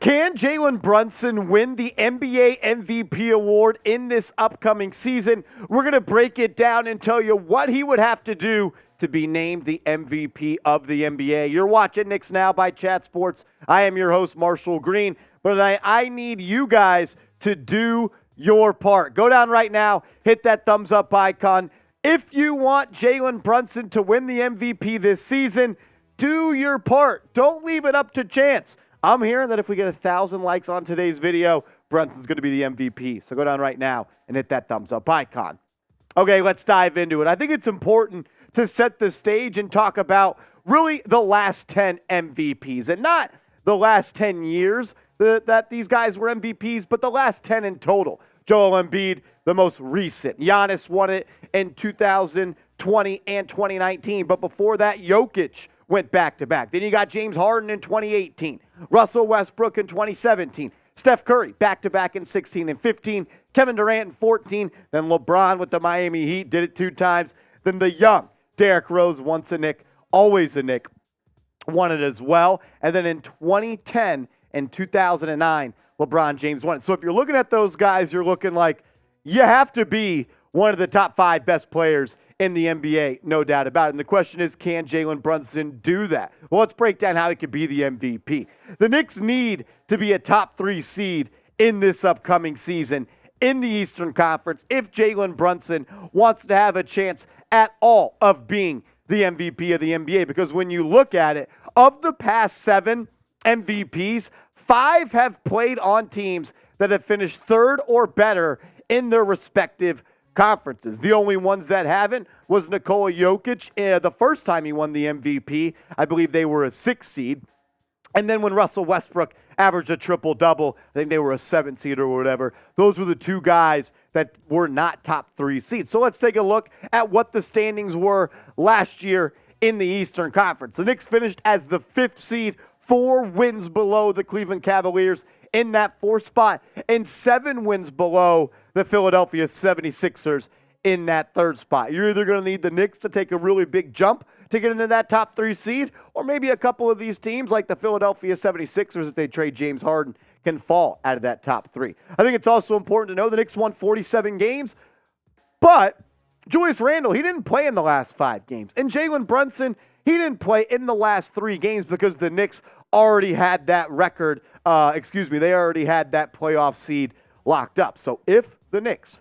Can Jalen Brunson win the NBA MVP award in this upcoming season? We're going to break it down and tell you what he would have to do to be named the MVP of the NBA. You're watching Knicks Now by Chat Sports. I am your host, Marshall Green, but I need you guys to do your part. Go down right now, hit that thumbs up icon. If you want Jalen Brunson to win the MVP this season, do your part. Don't leave it up to chance. I'm hearing that if we get 1,000 likes on today's video, Brunson's going to be the MVP. So go down right now and hit that thumbs up icon. Okay, let's dive into it. I think it's important to set the stage and talk about really the last 10 MVPs and not the last 10 years that these guys were MVPs, but the last 10 in total. Joel Embiid, the most recent. Giannis won it in 2020 and 2019, but before that, Jokic went back-to-back. Then you got James Harden in 2018, Russell Westbrook in 2017, Steph Curry back-to-back in 16 and 15, Kevin Durant in 14, then LeBron with the Miami Heat did it 2 times, then the young Derrick Rose, once a Knick, always a Knick, won it as well, and then in 2010 and 2009, LeBron James won it. So if you're looking at those guys, you're looking like you have to be one of the top 5 best players in the NBA, no doubt about it. And the question is, can Jalen Brunson do that? Well, let's break down how he could be the MVP. The Knicks need to be a top 3 seed in this upcoming season in the Eastern Conference if Jalen Brunson wants to have a chance at all of being the MVP of the NBA. Because when you look at it, of the past 7 MVPs, 5 have played on teams that have finished 3rd or better in their respective conferences. The only ones that haven't was Nikola Jokic. The first time he won the MVP, I believe they were a 6 seed. And then when Russell Westbrook averaged a triple-double, I think they were a 7 seed or whatever. Those were the 2 guys that were not top 3 seeds. So let's take a look at what the standings were last year in the Eastern Conference. The Knicks finished as the 5th seed, 4 wins below the Cleveland Cavaliers in that 4th spot, and 7 wins below the Philadelphia 76ers in that 3rd spot. You're either going to need the Knicks to take a really big jump to get into that top 3 seed, or maybe a couple of these teams like the Philadelphia 76ers, if they trade James Harden, can fall out of that top 3. I think it's also important to know the Knicks won 47 games, but Julius Randle, he didn't play in the last 5 games. And Jalen Brunson, he didn't play in the last 3 games because the Knicks already had that record, they already had that playoff seed locked up. So if the Knicks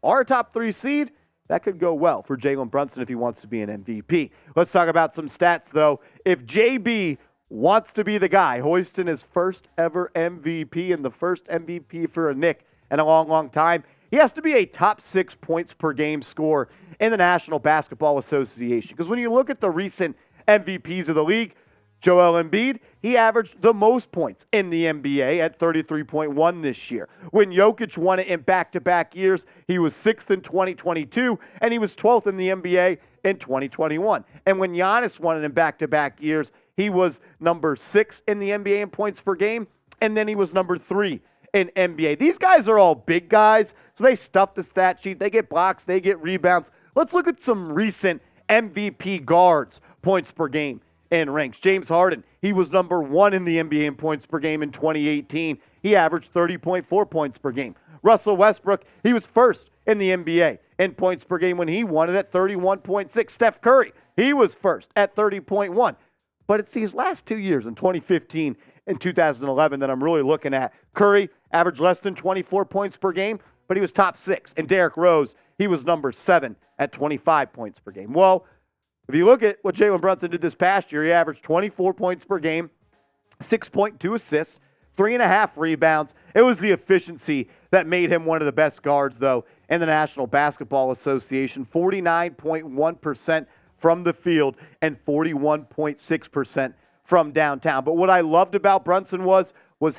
are a top 3 seed, that could go well for Jalen Brunson if he wants to be an MVP. Let's talk about some stats, though. If JB wants to be the guy hoisting his first ever MVP and the first MVP for a Knick in a long, long time, he has to be a top 6 points per game scorer in the National Basketball Association. Because when you look at the recent MVPs of the league, Joel Embiid, he averaged the most points in the NBA at 33.1 this year. When Jokic won it in back-to-back years, he was 6th in 2022, and he was 12th in the NBA in 2021. And when Giannis won it in back-to-back years, he was number 6 in the NBA in points per game, and then he was number 3 in NBA. These guys are all big guys, so they stuff the stat sheet. They get blocks, they get rebounds. Let's look at some recent MVP guards, points per game and ranks. James Harden, he was number 1 in the NBA in points per game in 2018. He averaged 30.4 points per game. Russell Westbrook, he was 1st in the NBA in points per game when he won it at 31.6. Steph Curry, he was 1st at 30.1. But it's these last 2 years, in 2015 and 2011, that I'm really looking at. Curry averaged less than 24 points per game, but he was top 6. And Derrick Rose, he was number 7 at 25 points per game. Well, if you look at what Jalen Brunson did this past year, he averaged 24 points per game, 6.2 assists, 3.5 rebounds. It was the efficiency that made him one of the best guards, though, in the National Basketball Association. 49.1% from the field and 41.6% from downtown. But what I loved about Brunson was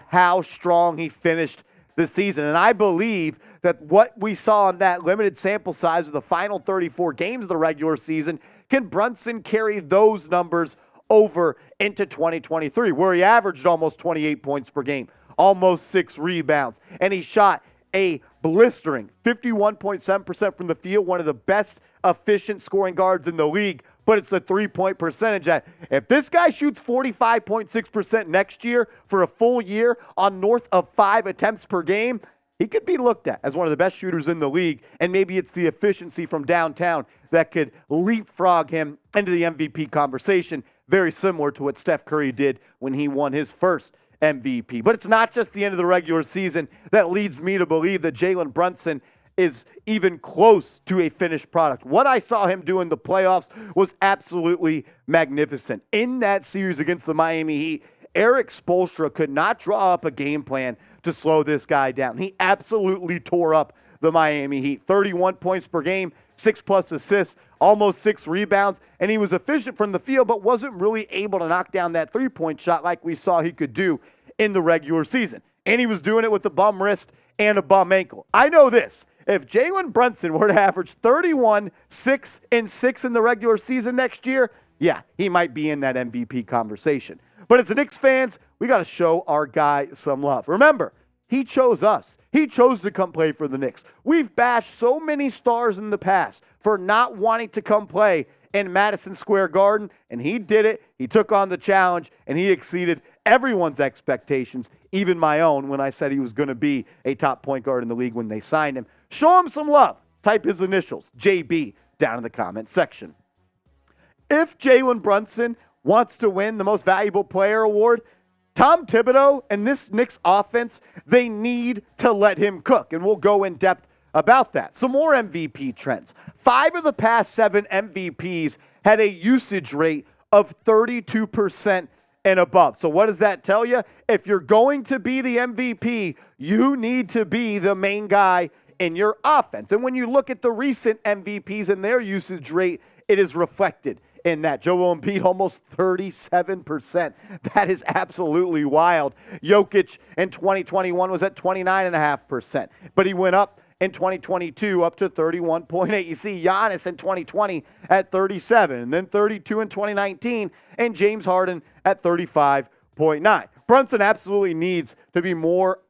how strong he finished the season. And I believe that what we saw in that limited sample size of the final 34 games of the regular season, can Brunson carry those numbers over into 2023, where he averaged almost 28 points per game, almost 6 rebounds, and he shot a blistering 51.7% from the field, one of the best efficient scoring guards in the league, but it's the three-point percentage. If this guy shoots 45.6% next year for a full year on north of 5 attempts per game, he could be looked at as one of the best shooters in the league, and maybe it's the efficiency from downtown that could leapfrog him into the MVP conversation, very similar to what Steph Curry did when he won his first MVP. But it's not just the end of the regular season that leads me to believe that Jalen Brunson is even close to a finished product. What I saw him do in the playoffs was absolutely magnificent. In that series against the Miami Heat, Eric Spoelstra could not draw up a game plan to slow this guy down. He absolutely tore up the Miami Heat. 31 points per game, 6+ assists, almost 6 rebounds, and he was efficient from the field, but wasn't really able to knock down that three-point shot like we saw he could do in the regular season. And he was doing it with a bum wrist and a bum ankle. I know this. If Jalen Brunson were to average 31, 6, and 6 in the regular season next year, yeah, he might be in that MVP conversation. But as Knicks fans, we got to show our guy some love. Remember, he chose us. He chose to come play for the Knicks. We've bashed so many stars in the past for not wanting to come play in Madison Square Garden, and he did it. He took on the challenge, and he exceeded everyone's expectations, even my own, when I said he was going to be a top point guard in the league when they signed him. Show him some love. Type his initials, JB, down in the comment section. If Jalen Brunson wants to win the Most Valuable Player award, Tom Thibodeau and this Knicks offense, they need to let him cook, and we'll go in depth about that. Some more MVP trends. 5 of the past 7 MVPs had a usage rate of 32% and above. So what does that tell you? If you're going to be the MVP, you need to be the main guy in your offense. And when you look at the recent MVPs and their usage rate, it is reflected in that. Joel Embiid, almost 37%. That is absolutely wild. Jokic in 2021 was at 29.5%, but he went up in 2022 up to 31.8. You see Giannis in 2020 at 37, and then 32 in 2019, and James Harden at 35.9. Brunson absolutely needs to be more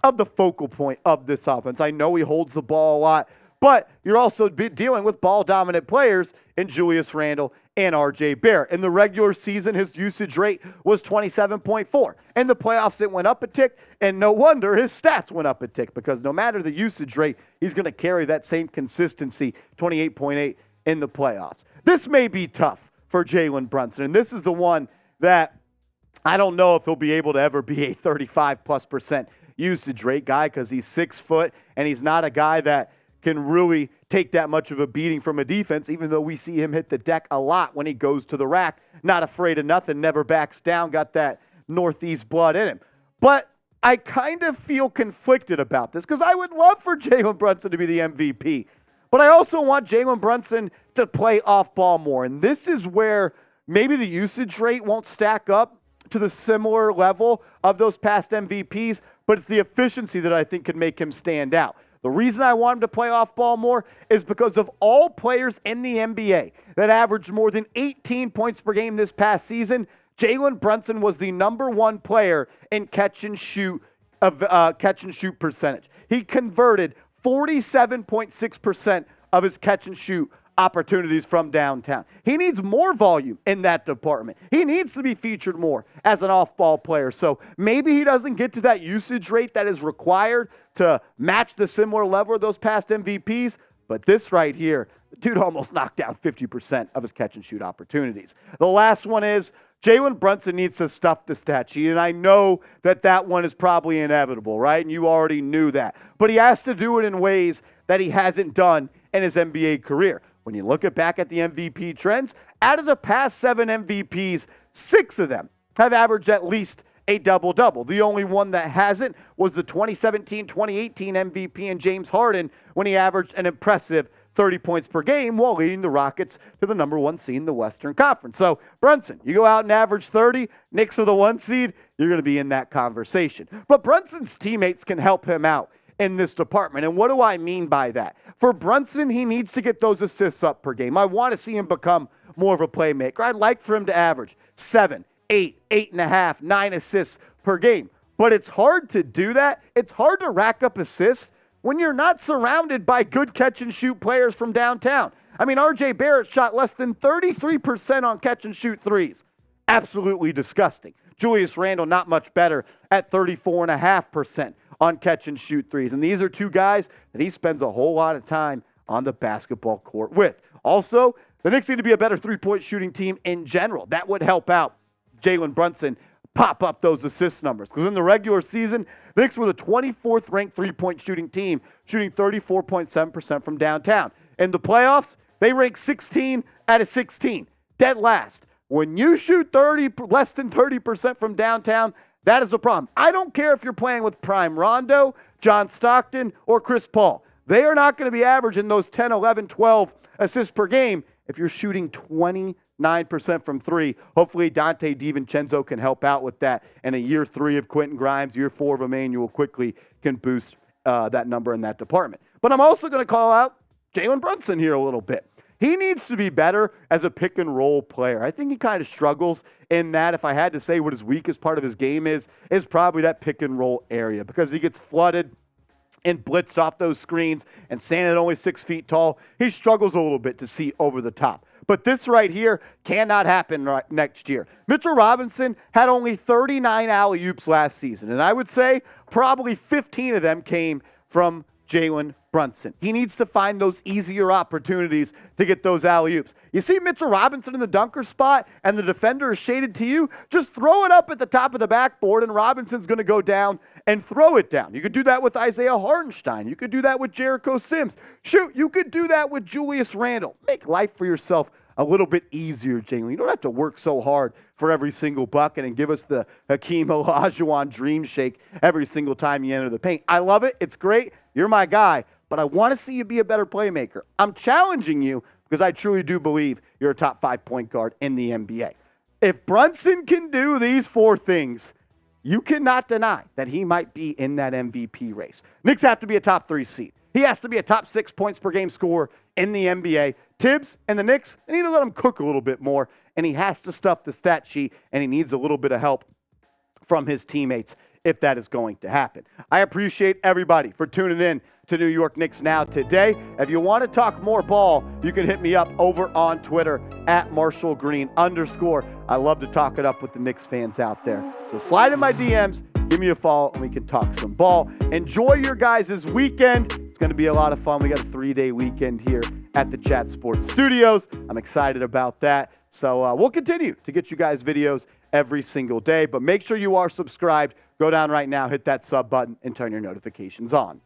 of the focal point of this offense. I know he holds the ball a lot, but you're also dealing with ball-dominant players in Julius Randle and R.J. Barrett. In the regular season, his usage rate was 27.4. In the playoffs, it went up a tick, and no wonder his stats went up a tick, because no matter the usage rate, he's going to carry that same consistency, 28.8 in the playoffs. This may be tough for Jalen Brunson, and this is the one that I don't know if he'll be able to ever be a 35+% usage rate guy, because he's 6 foot, and he's not a guy that can really take that much of a beating from a defense, even though we see him hit the deck a lot when he goes to the rack. Not afraid of nothing, never backs down, got that Northeast blood in him. But I kind of feel conflicted about this, because I would love for Jalen Brunson to be the MVP. But I also want Jalen Brunson to play off ball more. And this is where maybe the usage rate won't stack up to the similar level of those past MVPs, but it's the efficiency that I think can make him stand out. The reason I want him to play off ball more is because of all players in the NBA that averaged more than 18 points per game this past season, Jalen Brunson was the #1 player in catch and shoot percentage. He converted 47.6% of his catch and shoot opportunities from downtown. He needs more volume in that department. He needs to be featured more as an off-ball player. So maybe he doesn't get to that usage rate that is required to match the similar level of those past MVPs, but this right here, the dude almost knocked down 50% of his catch-and-shoot opportunities. The last one is Jalen Brunson needs to stuff the stat sheet, and I know that one is probably inevitable, right? And you already knew that. But he has to do it in ways that he hasn't done in his NBA career. When you look back at the MVP trends, out of the past 7 MVPs, 6 of them have averaged at least a double-double. The only one that hasn't was the 2017-2018 MVP in James Harden, when he averaged an impressive 30 points per game while leading the Rockets to the #1 seed in the Western Conference. So, Brunson, you go out and average 30, Knicks are the 1 seed, you're going to be in that conversation. But Brunson's teammates can help him out in this department. And what do I mean by that? For Brunson, he needs to get those assists up per game. I want to see him become more of a playmaker. I'd like for him to average 7, 8, 8.5, 9 assists per game. But it's hard to do that. It's hard to rack up assists when you're not surrounded by good catch-and-shoot players from downtown. I mean, RJ Barrett shot less than 33% on catch and shoot threes. Absolutely disgusting. Julius Randle not much better at 34.5% on catch and shoot threes. And these are two guys that he spends a whole lot of time on the basketball court with. Also, the Knicks need to be a better three-point shooting team in general. That would help out Jalen Brunson pop up those assist numbers. Because in the regular season, the Knicks were the 24th ranked three-point shooting team, shooting 34.7% from downtown. In the playoffs, they ranked 16 out of 16, dead last. When you shoot less than 30% from downtown, that is the problem. I don't care if you're playing with prime Rondo, John Stockton, or Chris Paul. They are not going to be averaging those 10, 11, 12 assists per game if you're shooting 29% from three. Hopefully Dante DiVincenzo can help out with that. And a year 3 of Quentin Grimes, year 4 of Emmanuel quickly can boost that number in that department. But I'm also going to call out Jalen Brunson here a little bit. He needs to be better as a pick-and-roll player. I think he kind of struggles in that. If I had to say what his weakest part of his game is probably that pick-and-roll area because he gets flooded and blitzed off those screens, and standing at only 6 feet tall, he struggles a little bit to see over the top. But this right here cannot happen next year. Mitchell Robinson had only 39 alley-oops last season, and I would say probably 15 of them came from Jalen Brunson. He needs to find those easier opportunities to get those alley-oops. You see Mitchell Robinson in the dunker spot and the defender is shaded to you, just throw it up at the top of the backboard and Robinson's going to go down and throw it down. You could do that with Isaiah Hartenstein. You could do that with Jericho Sims. Shoot, you could do that with Julius Randle. Make life for yourself a little bit easier, Jalen. You don't have to work so hard for every single bucket and give us the Hakeem Olajuwon dream shake every single time you enter the paint. I love it. It's great. You're my guy, but I want to see you be a better playmaker. I'm challenging you because I truly do believe you're a top 5 point guard in the NBA. If Brunson can do these 4 things, you cannot deny that he might be in that MVP race. Knicks have to be a top 3 seed. He has to be a top 6 points per game scorer in the NBA. Tibbs and the Knicks, they need to let him cook a little bit more, and he has to stuff the stat sheet, and he needs a little bit of help from his teammates if that is going to happen. I appreciate everybody for tuning in to New York Knicks Now today. If you want to talk more ball, you can hit me up over on Twitter at @MarshallGreen_. I love to talk it up with the Knicks fans out there. So slide in my DMs, give me a follow, and we can talk some ball. Enjoy your guys' weekend. It's going to be a lot of fun. We got a 3-day weekend here at the Chat Sports Studios. I'm excited about that. So we'll continue to get you guys videos every single day. But make sure you are subscribed. Go down right now, hit that sub button, and turn your notifications on.